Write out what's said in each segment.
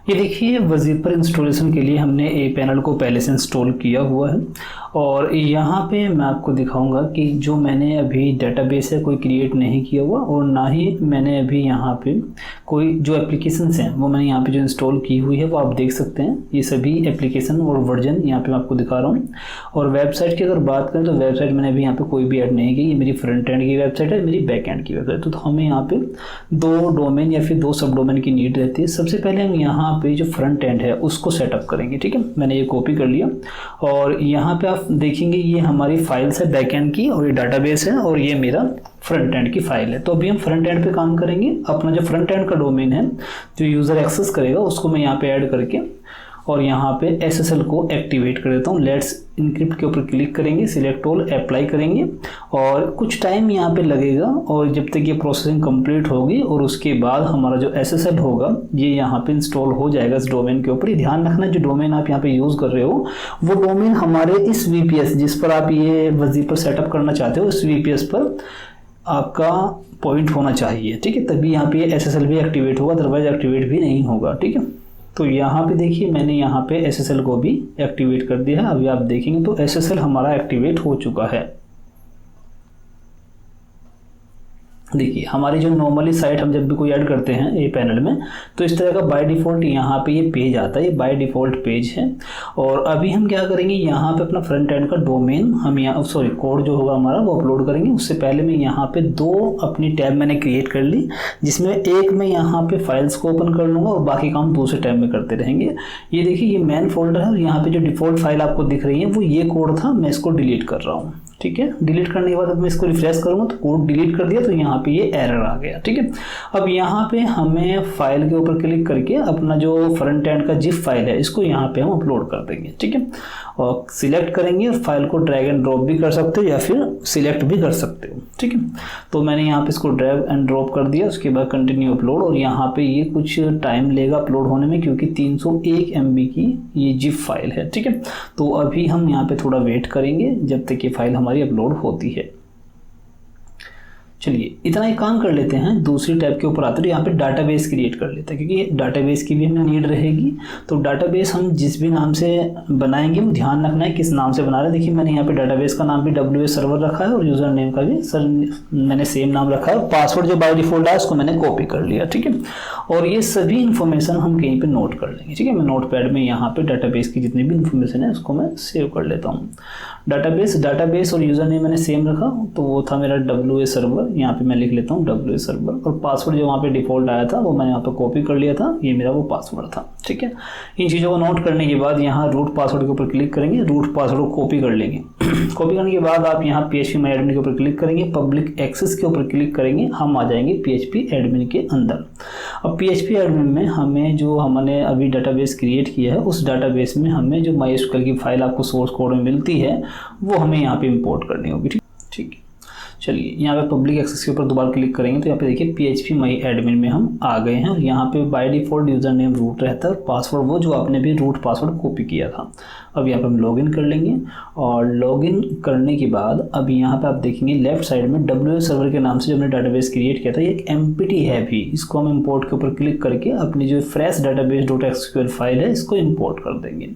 ये देखिए वजीपर इंस्टॉलेशन के लिए हमने ए पैनल को पहले से इंस्टॉल किया हुआ है और यहाँ पे मैं आपको दिखाऊंगा कि जो मैंने अभी डेटाबेस है कोई क्रिएट नहीं किया हुआ और ना ही मैंने अभी यहाँ पे कोई जो एप्लीकेशंस हैं वो मैंने यहाँ पे जो इंस्टॉल की हुई है वो आप देख सकते हैं। ये सभी एप्लीकेशन और वर्जन यहाँ पे मैं आपको दिखा रहा हूँ। और वेबसाइट की अगर बात करें तो वेबसाइट मैंने अभी यहाँ पे कोई भी ऐड नहीं की। ये मेरी फ्रंट एंड की वेबसाइट है, मेरी बैक एंड की वेबसाइट। तो हमें यहाँ पे 2 डोमेन या फिर 2 सब डोमेन की नीड रहती है। सबसे पहले हम यहाँ पे जो फ्रंट एंड है उसको सेटअप करेंगे। ठीक है, मैंने ये कॉपी कर लिया और यहाँ पे आप देखेंगे ये हमारी फाइल्स है बैक एंड की और ये डाटाबेस है और ये मेरा फ्रंट एंड की फाइल है। तो अभी हम फ्रंट एंड पे काम करेंगे। अपना जो फ्रंट एंड का डोमेन है जो यूज़र एक्सेस करेगा उसको मैं यहाँ पे ऐड करके और यहाँ पे SSL को एक्टिवेट कर देता हूँ। लेट्स इनक्रिप्ट के ऊपर क्लिक करेंगे, सिलेक्ट ऑल, अप्लाई करेंगे और कुछ टाइम यहाँ पे लगेगा और जब तक ये प्रोसेसिंग कंप्लीट होगी और उसके बाद हमारा जो SSL होगा ये यहाँ पे इंस्टॉल हो जाएगा इस डोमेन के ऊपर। ये ध्यान रखना जो डोमेन आप यहाँ पे यूज़ कर रहे हो वो डोमेन हमारे इस VPS जिस पर आप ये वजीपर सेटअप करना चाहते हो इस VPS पर आपका पॉइंट होना चाहिए। ठीक है, तभी यहाँ पे SSL भी एक्टिवेट होगा, अदरवाइज एक्टिवेट भी नहीं होगा। ठीक है, तो यहाँ पे देखिए मैंने यहाँ पे SSL को भी एक्टिवेट कर दिया है। अभी आप देखेंगे तो SSL हमारा एक्टिवेट हो चुका है। देखिए हमारी जो नॉर्मली साइट हम जब भी कोई ऐड करते हैं ए पैनल में तो इस तरह का बाय डिफ़ॉल्ट यहाँ पे ये पेज आता है। ये बाय डिफ़ॉल्ट पेज है और अभी हम क्या करेंगे यहाँ पे अपना फ्रंट एंड का डोमेन हम यहाँ कोड जो होगा हमारा वो अपलोड करेंगे। उससे पहले मैं यहाँ पे 2 अपनी टैब मैंने क्रिएट कर ली जिसमें एक मैं यहाँ पे फाइल्स को ओपन कर लूँगा और बाकी काम दूसरे टैब में करते रहेंगे। ये देखिए ये मेन फोल्डर है और यहाँ पे जो डिफ़ॉल्ट फाइल आपको दिख रही है वो ये कोड था, मैं इसको डिलीट कर रहा हूँ। ठीक है, डिलीट करने के बाद अब मैं इसको रिफ्रेश करूँगा तो कोड डिलीट कर दिया तो यहाँ पे ये एरर आ गया। ठीक है, अब यहाँ पे हमें फाइल के ऊपर क्लिक करके अपना जो फ्रंट एंड का जिप फाइल है इसको यहाँ पे हम अपलोड कर देंगे। ठीक है, और सिलेक्ट करेंगे और फाइल को ड्रैग एंड ड्रॉप भी कर सकते हो या फिर सिलेक्ट भी कर सकते हो। ठीक है, तो मैंने यहाँ पे इसको ड्रैग एंड ड्रॉप कर दिया। उसके बाद कंटिन्यू अपलोड और यहाँ पे ये कुछ टाइम लेगा अपलोड होने में क्योंकि 301 MB की ये जिप फाइल है। ठीक है, तो अभी हम यहाँ पे थोड़ा वेट करेंगे जब तक ये फाइल हमारी अपलोड होती है। चलिए इतना ही काम कर लेते हैं। दूसरी टैब के ऊपर आते हैं, यहाँ पे डाटाबेस क्रिएट कर लेते हैं क्योंकि डाटाबेस की भी हमें नीड रहेगी। तो डाटाबेस हम जिस भी नाम से बनाएंगे वो ध्यान रखना है किस नाम से बना रहे हैं। देखिए मैंने यहाँ पे डाटाबेस का नाम भी WS सर्वर रखा है और यूज़र नेम का भी मैंने सेम नाम रखा है। पासवर्ड जो बाय डिफॉल्ट है उसको मैंने कॉपी कर लिया। ठीक है, और ये सभी इन्फॉर्मेशन हम कहीं पर नोट कर लेंगे। ठीक है, मैं नोट पैड में यहाँ पे डाटाबेस की जितनी भी इन्फॉर्मेशन है उसको मैं सेव कर लेता हूँ। डाटाबेस और यूज़र नेम मैंने सेम रखा तो वो था मेरा WS सर्वर। यहाँ पे मैं लिख लेता हूँ WS सर्वर और पासवर्ड जो वहाँ पे डिफ़ॉल्ट आया था वो मैंने यहाँ पे कॉपी कर लिया था। ये मेरा वो पासवर्ड था। ठीक है, इन चीज़ों को नोट करने के बाद यहाँ रूट पासवर्ड के ऊपर क्लिक करेंगे, रूट पासवर्ड को कॉपी कर लेंगे। कॉपी करने के बाद आप यहाँ PHP माई एडमिन के ऊपर क्लिक करेंगे, पब्लिक एक्सेस के ऊपर क्लिक करेंगे, हम आ जाएंगे PHP एडमिन के अंदर। अब PHP एडमिन में हमें जो हमने अभी डाटाबेस क्रिएट किया है उस डाटाबेस में हमें जो MySQL की फाइल आपको सोर्स कोड में मिलती है वो हमें यहाँ पे इंपोर्ट करनी होगी। ठीक है, चलिए यहाँ पे पब्लिक एक्सेस के ऊपर दोबारा क्लिक करेंगे तो यहाँ पे देखिए PHP माई एडमिन में हम आ गए हैं और यहाँ पे by default user name root रहता है और पासवर्ड वो जो आपने भी रूट पासवर्ड कॉपी किया था। अब यहाँ पे हम लॉगिन कर लेंगे और लॉगिन करने के बाद अब यहाँ पे आप देखेंगे लेफ्ट साइड में WS सर्वर के नाम से जो हमने डाटाबेस क्रिएट किया था ये एक एम्प्टी है भी। इसको हम इंपोर्ट के ऊपर क्लिक करके अपनी जो फ्रेश डाटाबेस .SQL फाइल है इसको इंपोर्ट कर देंगे।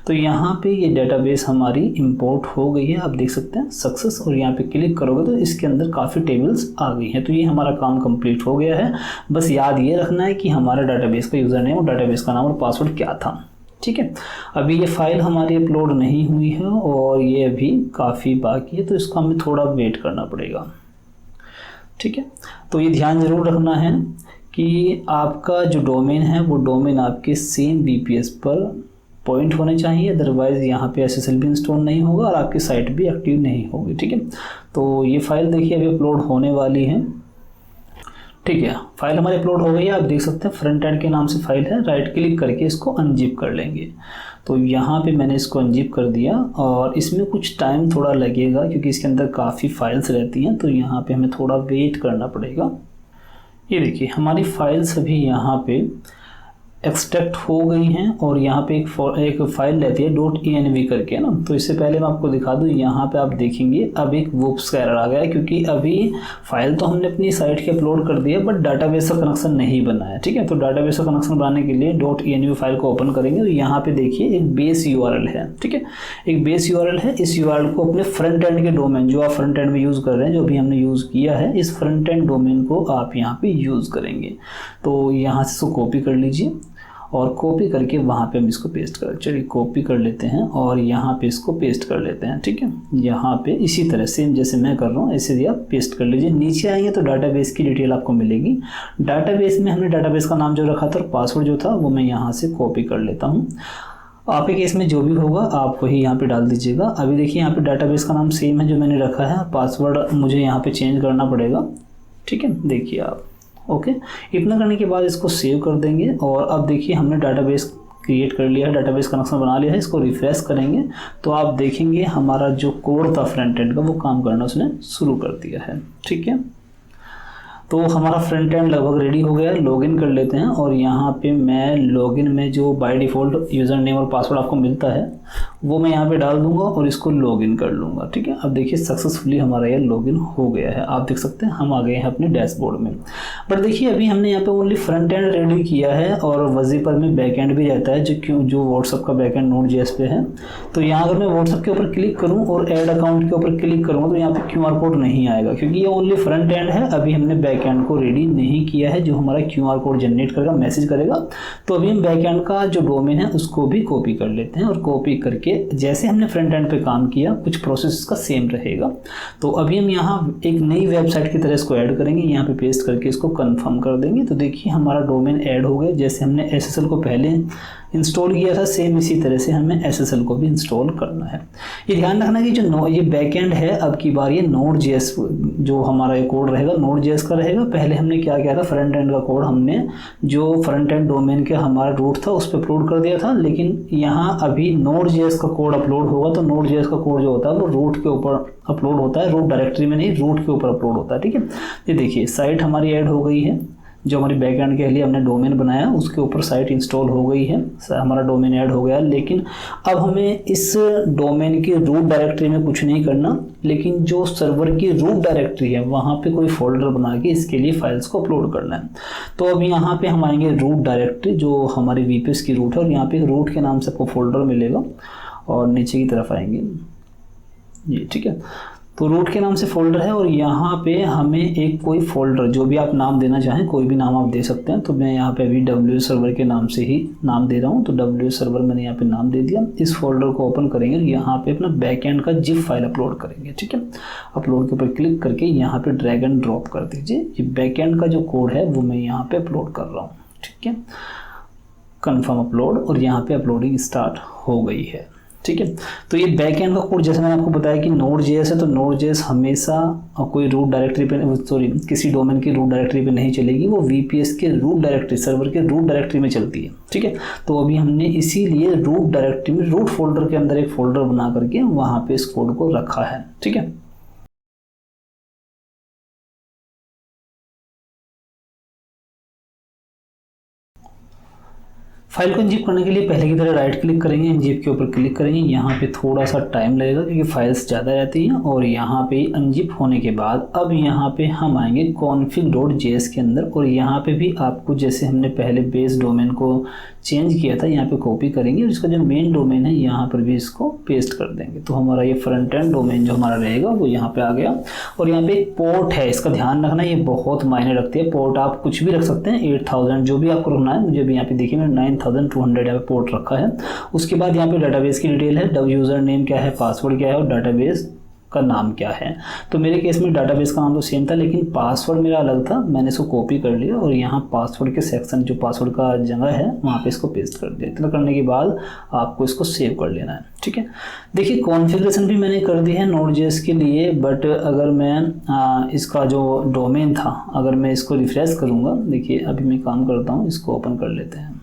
तो यहाँ पे ये डाटाबेस हमारी इंपोर्ट हो गई है, आप देख सकते हैं सक्सेस। और यहाँ पे क्लिक करोगे तो इसके अंदर काफ़ी टेबल्स आ गई हैं। तो ये हमारा काम कंप्लीट हो गया है। बस याद ये रखना है कि हमारा डाटाबेस का यूज़र नेम और डाटाबेस का नाम और पासवर्ड क्या था। ठीक है, अभी ये फाइल हमारी अपलोड नहीं हुई है और ये अभी काफ़ी बाकी है तो इसको हमें थोड़ा वेट करना पड़ेगा। ठीक है, तो ये ध्यान ज़रूर रखना है कि आपका जो डोमेन है वो डोमेन आपके सेम VPS पर पॉइंट होने चाहिए, अदरवाइज़ यहाँ पे SSL भी इंस्टॉल नहीं होगा और आपकी साइट भी एक्टिव नहीं होगी। ठीक है, तो ये फाइल देखिए अभी अपलोड होने वाली है। ठीक है, फाइल हमारी अपलोड हो गई है, आप देख सकते हैं फ्रंट एंड के नाम से फाइल है। राइट क्लिक करके इसको अनजिप कर लेंगे। तो यहाँ पे मैंने इसको अनजिप कर दिया और इसमें कुछ टाइम थोड़ा लगेगा क्योंकि इसके अंदर काफ़ी फाइल्स रहती हैं तो यहाँ पे हमें थोड़ा वेट करना पड़ेगा। ये देखिए हमारी फाइल्स अभी यहाँ पे एक्सट्रैक्ट हो गई हैं और यहाँ पे एक फाइल रहती है .env करके ना। तो इससे पहले मैं आपको दिखा दूँ, यहाँ पे आप देखेंगे अब एक वुप्स का एरर आ गया है, क्योंकि अभी फाइल तो हमने अपनी साइट के अपलोड कर दिया बट डाटाबेस का कनेक्शन नहीं बना है। ठीक है, तो डाटाबेस का कनेक्शन बनाने के लिए .env फाइल को ओपन करेंगे और यहाँ पे देखिए एक बेस URL है। ठीक है, एक बेस URL है। इस URL को अपने फ्रंट एंड के डोमेन जो आप फ्रंट एंड में यूज़ कर रहे हैं, जो भी हमने यूज़ किया है, इस फ्रंट एंड डोमेन को आप यहाँ पे यूज़ करेंगे। तो यहाँ से इसको कॉपी कर लीजिए और कॉपी करके वहाँ पे हम इसको पेस्ट कर, चलिए कॉपी कर लेते हैं और यहाँ पे इसको पेस्ट कर लेते हैं। ठीक है, यहाँ पे इसी तरह सेम जैसे मैं कर रहा हूँ ऐसे ही आप पेस्ट कर लीजिए। नीचे आएंगे तो डाटाबेस की डिटेल आपको मिलेगी। डाटाबेस में हमने डाटाबेस का नाम जो रखा था और पासवर्ड जो था वो मैं यहाँ से कॉपी कर लेता हूँ। आपके केस में जो भी होगा आप वही यहाँ पे डाल दीजिएगा। अभी देखिए यहाँ पे डाटाबेस का नाम सेम है जो मैंने रखा है, पासवर्ड मुझे यहाँ पे चेंज करना पड़ेगा। ठीक है, देखिए आप ओके। इतना करने के बाद इसको सेव कर देंगे और अब देखिए हमने डाटाबेस क्रिएट कर लिया है, डाटाबेस कनेक्शन बना लिया है। इसको रिफ्रेश करेंगे तो आप देखेंगे हमारा जो कोड था फ्रंट एंड का वो काम करना उसने शुरू कर दिया है। ठीक है, तो हमारा फ्रंट एंड लगभग रेडी हो गया है। लॉगिन कर लेते हैं और यहाँ पे मैं लॉगिन में जो बाय डिफ़ॉल्ट यूज़र नेम और पासवर्ड आपको मिलता है वो मैं यहाँ पे डाल दूंगा और इसको लॉगिन कर लूँगा। ठीक है, अब देखिए सक्सेसफुली हमारा ये लॉगिन हो गया है। आप देख सकते हैं हम आ गए हैं अपने डैशबोर्ड में। बट देखिए अभी हमने यहाँ पे ओनली फ्रंट एंड रेडी किया है और वजीपर में बैक एंड भी रहता है जो व्हाट्सअप का बैक एंड Node.js पे है। तो यहाँ अगर मैं व्हाट्सअप के ऊपर क्लिक करूँ और ऐड अकाउंट के ऊपर क्लिक करूँगा तो यहाँ पे QR कोड नहीं आएगा, क्योंकि ये ओनली फ्रंट एंड है। अभी हमने बैक एंड को रेडी नहीं किया है जो हमारा QR कोड जनरेट करेगा, मैसेज करेगा। तो अभी हम बैक एंड का जो डोमेन है उसको भी कॉपी कर लेते हैं और कॉपी करके जैसे हमने फ्रंट एंड पे काम किया कुछ प्रोसेस का सेम रहेगा। तो अभी हम यहाँ एक नई वेबसाइट की तरह इसको ऐड करेंगे, यहाँ पे पेस्ट करके इसको कंफर्म कर देंगे। तो देखिए हमारा डोमेन ऐड हो गया। जैसे हमने SSL को पहले इंस्टॉल किया था सेम इसी तरह से हमें SSL को भी इंस्टॉल करना है। ये ध्यान रखना कि जो ये बैकएंड है अब की बार ये Node.js जो हमारा ये कोड रहेगा Node.js का रहेगा। पहले हमने क्या किया था, फ्रंट एंड का कोड हमने जो फ्रंट एंड डोमेन के हमारा रूट था उस पर अपलोड कर दिया था, लेकिन यहाँ अभी Node.js का कोड अपलोड होगा। तो Node.js का कोड जो होता है वो रूट के ऊपर अपलोड होता है, रूट डायरेक्टरी में नहीं, रूट के ऊपर अपलोड होता है। ठीक है, ये देखिए साइट हमारी ऐड हो गई है। जो हमारी बैकएंड के लिए हमने डोमेन बनाया उसके ऊपर साइट इंस्टॉल हो गई है, हमारा डोमेन ऐड हो गया। लेकिन अब हमें इस डोमेन की रूट डायरेक्टरी में कुछ नहीं करना, लेकिन जो सर्वर की रूट डायरेक्टरी है वहाँ पे कोई फोल्डर बना के इसके लिए फाइल्स को अपलोड करना है। तो अब यहाँ पे हम आएंगे रूट डायरेक्टरी जो हमारी VPS की रूट है और यहाँ पे रूट के नाम से आपको फोल्डर मिलेगा और नीचे की तरफ आएंगे ये। ठीक है, तो रूट के नाम से फोल्डर है और यहाँ पे हमें एक कोई फोल्डर जो भी आप नाम देना चाहें कोई भी नाम आप दे सकते हैं। तो मैं यहाँ पे अभी WS सर्वर के नाम से ही नाम दे रहा हूँ। तो WS सर्वर मैंने यहाँ पे नाम दे दिया। इस फोल्डर को ओपन करेंगे, यहाँ पे अपना बैकएंड का जिप फाइल अपलोड करेंगे। ठीक है, अपलोड के ऊपर क्लिक करके यहाँ पे ड्रैग एंड ड्रॉप कर दीजिए। ये बैकएंड का जो कोड है वो मैं यहाँ पे अपलोड कर रहा हूँ। ठीक है, कन्फर्म अपलोड और यहाँ पे अपलोडिंग स्टार्ट हो गई है। ठीक है, तो ये बैकएंड का कोड जैसे मैंने आपको बताया कि Node.js है, तो Node.js हमेशा कोई रूट डायरेक्टरी पे किसी डोमेन की रूट डायरेक्टरी पे नहीं चलेगी, वो VPS के रूट डायरेक्टरी सर्वर के रूट डायरेक्टरी में चलती है। ठीक है, तो अभी हमने इसीलिए रूट डायरेक्टरी में रूट फोल्डर के अंदर एक फोल्डर बना करके वहाँ पे इस कोड को रखा है। ठीक है, फाइल को इंजिप करने के लिए पहले की तरह राइट क्लिक करेंगे, इंजिप के ऊपर क्लिक करेंगे। यहाँ पे थोड़ा सा टाइम लगेगा क्योंकि फाइल्स ज़्यादा रहती हैं। और यहाँ पे इंजिप होने के बाद अब यहाँ पे हम आएंगे config.js के अंदर और यहाँ पे भी आपको जैसे हमने पहले बेस डोमेन को चेंज किया था यहाँ पे कॉपी करेंगे और इसका जो मेन डोमेन है यहाँ पर भी इसको पेस्ट कर देंगे। तो हमारा ये फ्रंट एंड डोमेन जो हमारा रहेगा वो यहाँ पे आ गया। और यहाँ पे एक पोर्ट है, इसका ध्यान रखना, ये बहुत मायने रखती है। पोर्ट आप कुछ भी रख सकते हैं, 8000 जो भी आपको रखना है। मुझे भी यहाँ पे देखिए मैंने 9200 यहाँ पे पोर्ट रखा है। उसके बाद यहाँ पे डाटाबेस की डिटेल है, यूज़र नेम क्या है, पासवर्ड क्या है और डाटाबेस का नाम क्या है। तो मेरे केस में डाटाबेस का नाम तो सेम था लेकिन पासवर्ड मेरा अलग था, मैंने इसको कॉपी कर लिया और यहाँ पासवर्ड के सेक्शन जो पासवर्ड का जगह है वहाँ पे इसको पेस्ट कर दिया। इतना करने के बाद आपको इसको सेव कर लेना है। ठीक है, देखिए कॉन्फ़िगरेशन भी मैंने कर दी है Node.js के लिए। बट अगर मैं इसका जो डोमेन था अगर मैं इसको रिफ्रेश करूँगा, देखिए अभी मैं काम करता हूँ, इसको ओपन कर लेते हैं।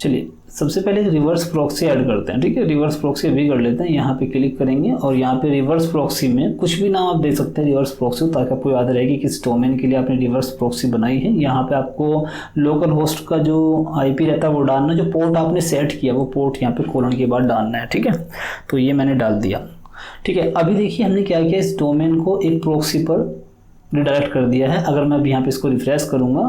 चलिए सबसे पहले रिवर्स प्रॉक्सी ऐड करते हैं, ठीक है। रिवर्स प्रॉक्सी भी कर लेते हैं, यहाँ पे क्लिक करेंगे और यहाँ पे रिवर्स प्रॉक्सी में कुछ भी नाम आप दे सकते हैं रिवर्स प्रॉक्सी, ताकि आपको याद रहे कि किस डोमेन के लिए आपने रिवर्स प्रॉक्सी बनाई है। यहाँ पे आपको लोकल होस्ट का जो IP रहता है वो डालना, जो पोर्ट आपने सेट किया वो पोर्ट यहाँ पे कोलन के बाद डालना है, ठीक है। तो ये मैंने डाल दिया, ठीक है। अभी देखिए हमने क्या किया, इस डोमेन को एक प्रॉक्सी पर रिडायरेक्ट कर दिया है। अगर मैं अब यहाँ पे इसको रिफ्रेश करूँगा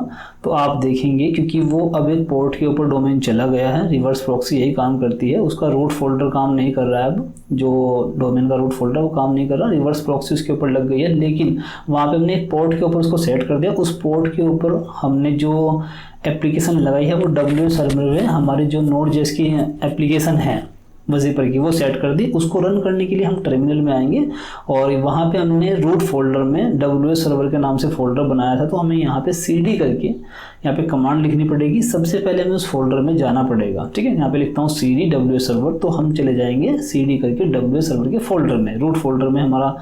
तो आप देखेंगे, क्योंकि वो अब एक पोर्ट के ऊपर डोमेन चला गया है। रिवर्स प्रॉक्सी यही काम करती है, उसका रूट फोल्डर काम नहीं कर रहा है, अब जो डोमेन का रूट फोल्डर वो काम नहीं कर रहा, रिवर्स प्रॉक्सी उसके ऊपर लग गई है। लेकिन वहाँ पे हमने एक पोर्ट के ऊपर उसको सेट कर दिया, उस पोर्ट के ऊपर हमने जो एप्लीकेशन लगाई है वो WS सर्वर में हमारी जो Node.js की एप्लीकेशन है वजीपर की वो सेट कर दी। उसको रन करने के लिए हम टर्मिनल में आएंगे और वहाँ पे हमने रूट फोल्डर में WS सर्वर के नाम से फोल्डर बनाया था, तो हमें यहाँ पे CD करके यहाँ पे कमांड लिखनी पड़ेगी। सबसे पहले हमें उस फोल्डर में जाना पड़ेगा, ठीक है। यहाँ पे लिखता हूँ CD WS सर्वर, तो हम चले जाएंगे CD करके WS सर्वर के फोल्डर में। रूट फोल्डर में हमारा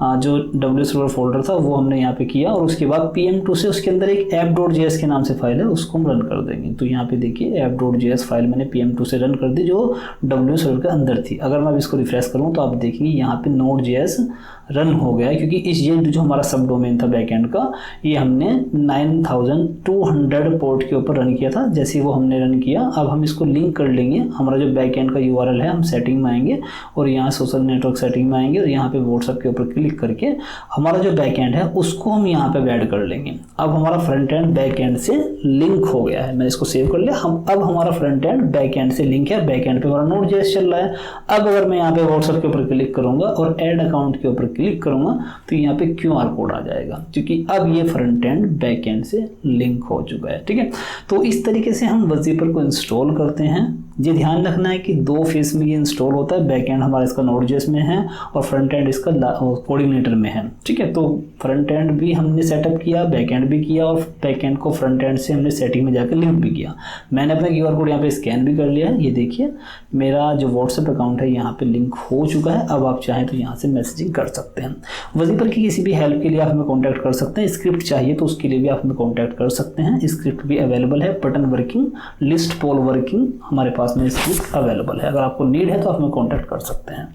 जो WS सर्वर फोल्डर था वो हमने यहाँ पे किया और उसके बाद PM2 से उसके अंदर एक app.js के नाम से फाइल है, उसको हम रन कर देंगे। तो यहाँ पे देखिए app.js फाइल मैंने PM2 से रन कर दी जो WS सर्वर के अंदर थी। अगर मैं अब इसको रिफ्रेश करूँ तो आप देखेंगे यहाँ पे Node.js रन हो गया है, क्योंकि ये जो हमारा सब डोमेन था बैकएंड का, ये हमने 9200 पोर्ट के ऊपर रन किया था। जैसे ही वो हमने रन किया, अब हम इसको लिंक कर लेंगे। हमारा जो बैकएंड का URL है, हम सेटिंग में आएंगे और यहाँ सोशल नेटवर्क सेटिंग में आएंगे और यहाँ पे व्हाट्सएप के ऊपर क्लिक करके हमारा जो बैकएंड है उसको हम यहाँ पे ऐड कर लेंगे। अब हमारा फ्रंट एंड बैकएंड से लिंक हो गया है। मैंने इसको सेव कर लिया। अब हमारा फ्रंट एंड बैकएंड से लिंक है, बैकएंड पे हमारा Node.js चल रहा है। अब अगर मैं यहाँ पे व्हाट्सएप के ऊपर क्लिक करूंगा और ऐड अकाउंट के ऊपर क्लिक करूंगा तो यहाँ पे QR कोड आ जाएगा, क्योंकि अब ये फ्रंट एंड बैक एंड से लिंक हो चुका है, ठीक है। तो इस तरीके से हम वजीपर को इंस्टॉल करते हैं। ये ध्यान रखना है कि 2 फेज में ये इंस्टॉल होता है। बैक एंड हमारा इसका Node.js में है और फ्रंट एंड इसका कोऑर्डिनेटर में है, ठीक है। तो फ्रंट एंड भी हमने सेटअप किया, बैक एंड भी किया और बैक एंड को फ्रंट एंड से हमने सेटिंग में जाकर लिंक भी किया। मैंने अपना QR कोड यहाँ पे स्कैन भी कर लिया है। ये देखिए मेरा जो व्हाट्सएप अकाउंट है यहाँ पे लिंक हो चुका है। अब आप चाहें तो यहाँ से मैसेजिंग कर सकते हैं। वजीपर की किसी भी हेल्प के लिए आप हमें कॉन्टैक्ट कर सकते हैं। स्क्रिप्ट चाहिए तो उसके लिए भी आप हमें कॉन्टैक्ट कर सकते हैं। स्क्रिप्ट भी अवेलेबल है, बटन वर्किंग, लिस्ट पोल वर्किंग, हमारे पास में स्क्रिप्ट अवेलेबल है। अगर आपको नीड है तो आप हमें कॉन्टैक्ट कर सकते हैं।